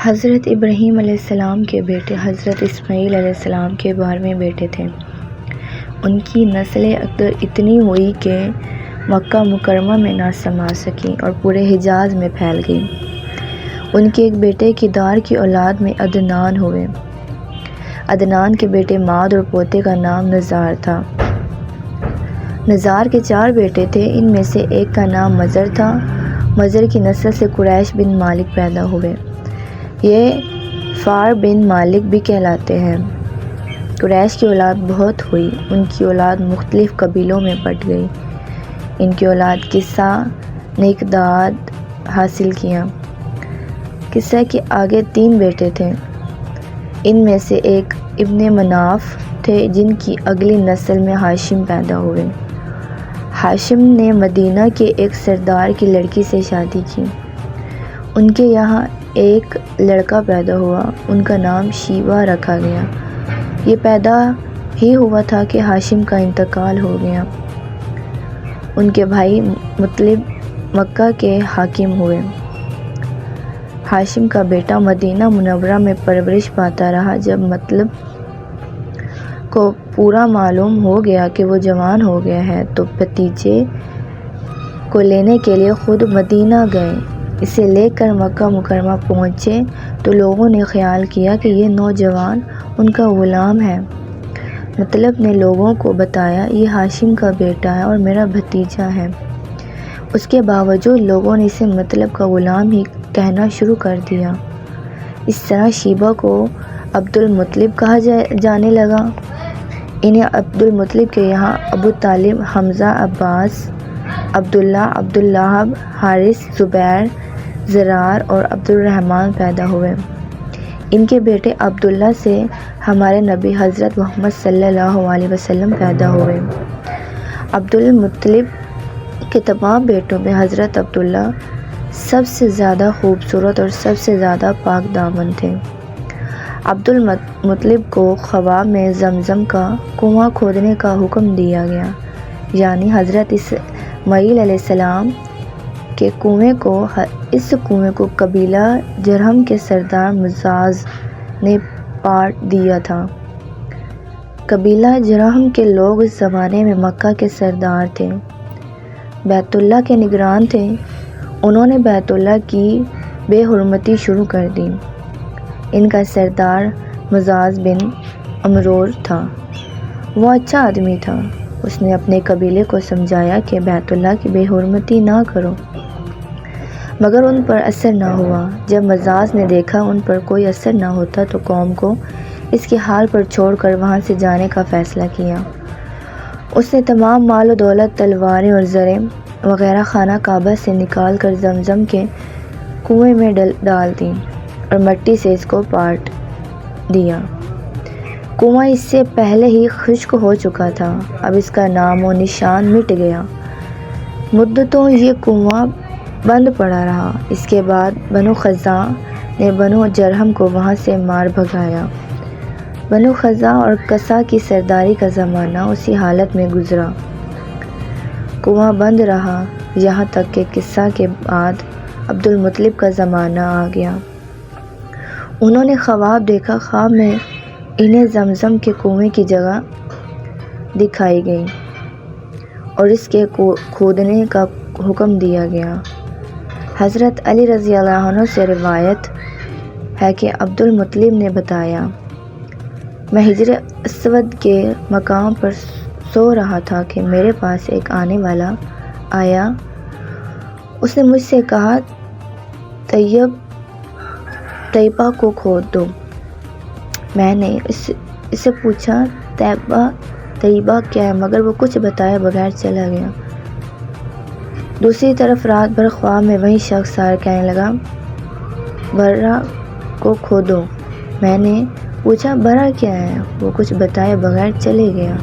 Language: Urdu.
حضرت ابراہیم علیہ السلام کے بیٹے حضرت اسماعیل علیہ السلام کے 12ویں بیٹے تھے۔ ان کی نسل اکثر اتنی ہوئی کہ مکہ مکرمہ میں نہ سما سکی اور پورے حجاز میں پھیل گئی۔ ان کے ایک بیٹے کدار کی اولاد میں عدنان ہوئے۔ عدنان کے بیٹے ماد اور پوتے کا نام نزار تھا۔ نزار کے 4 بیٹے تھے، ان میں سے ایک کا نام مضر تھا۔ مضر کی نسل سے قریش بن مالک پیدا ہوئے۔ یہ فار بن مالک بھی کہلاتے ہیں۔ قریش کی اولاد بہت ہوئی، ان کی اولاد مختلف قبیلوں میں بٹ گئی۔ ان کی اولاد قصہ نے اقداد حاصل کیا۔ قصہ کے آگے 3 بیٹے تھے، ان میں سے ایک ابن مناف تھے جن کی اگلی نسل میں ہاشم پیدا ہوئے۔ ہاشم نے مدینہ کے ایک سردار کی لڑکی سے شادی کی۔ ان کے یہاں ایک لڑکا پیدا ہوا، ان کا نام شیبہ رکھا گیا۔ یہ پیدا ہی ہوا تھا کہ ہاشم کا انتقال ہو گیا۔ ان کے بھائی مطلب مکہ کے حاکم ہوئے۔ ہاشم کا بیٹا مدینہ منورہ میں پرورش پاتا رہا۔ جب مطلب کو پورا معلوم ہو گیا کہ وہ جوان ہو گیا ہے تو بھتیجے کو لینے کے لیے خود مدینہ گئے۔ اسے لے کر مکہ مکرمہ پہنچے تو لوگوں نے خیال کیا کہ یہ نوجوان ان کا غلام ہے۔ مطلب نے لوگوں کو بتایا یہ ہاشم کا بیٹا ہے اور میرا بھتیجا ہے۔ اس کے باوجود لوگوں نے اسے مطلب کا غلام ہی کہنا شروع کر دیا۔ اس طرح شیبہ کو عبد المطلب کہا جانے لگا۔ انہیں عبد المطلب کے یہاں ابو طالب، حمزہ، عباس، عبداللہ، عبداللہب، حارث، زبیر، زرار اور عبد الرحمن پیدا ہوئے۔ ان کے بیٹے عبداللہ سے ہمارے نبی حضرت محمد صلی اللہ علیہ وسلم پیدا ہوئے۔ عبد المطلب کے تمام بیٹوں میں حضرت عبداللہ سب سے زیادہ خوبصورت اور سب سے زیادہ پاک دامن تھے۔ عبد المطلب کو خواب میں زمزم کا کنواں کھودنے کا حکم دیا گیا، یعنی حضرت اسماعیل علیہ السلام کے اس کنویں کو قبیلہ جرہم کے سردار مزاز نے پاٹ دیا تھا۔ قبیلہ جرہم کے لوگ اس زمانے میں مکہ کے سردار تھے، بیت اللہ کے نگران تھے۔ انہوں نے بیت اللہ کی بے حرمتی شروع کر دی۔ ان کا سردار مزاز بن عمرور تھا۔ وہ اچھا آدمی تھا۔ اس نے اپنے قبیلے کو سمجھایا کہ بیت اللہ کی بے حرمتی نہ کرو، مگر ان پر اثر نہ ہوا۔ جب مزاز نے دیکھا ان پر کوئی اثر نہ ہوتا تو قوم کو اس کے حال پر چھوڑ کر وہاں سے جانے کا فیصلہ کیا۔ اس نے تمام مال و دولت، تلواریں اور زریں وغیرہ خانہ کعبہ سے نکال کر زمزم کے کنویں میں ڈال دی اور مٹی سے اس کو پاٹ دیا۔ کنواں اس سے پہلے ہی خشک ہو چکا تھا، اب اس کا نام و نشان مٹ گیا۔ مدتوں یہ کنواں بند پڑا رہا۔ اس کے بعد بنو خزاع نے بنو جرہم کو وہاں سے مار بھگایا۔ بنو خزاع اور قصہ کی سرداری کا زمانہ اسی حالت میں گزرا۔ کنواں بند رہا یہاں تک کہ قصہ کے بعد عبد المطلب کا زمانہ آ گیا۔ انہوں نے خواب دیکھا۔ خواب میں انہیں زمزم کے کنویں کی جگہ دکھائی گئی اور اس کے کھودنے کا حکم دیا گیا۔ حضرت علی رضی اللہ عنہ سے روایت ہے کہ عبد المطلب نے بتایا، میں حجر اسود کے مقام پر سو رہا تھا کہ میرے پاس ایک آنے والا آیا۔ اس نے مجھ سے کہا طیبہ کو کھود دو۔ میں نے اس سے پوچھا طیبہ کیا ہے، مگر وہ کچھ بتائے بغیر چلا گیا۔ دوسری طرف رات بھر خواب میں وہی شخص آ کہنے لگا برا کو کھودو۔ میں نے پوچھا برا کیا ہے، وہ کچھ بتائے بغیر چلے گیا۔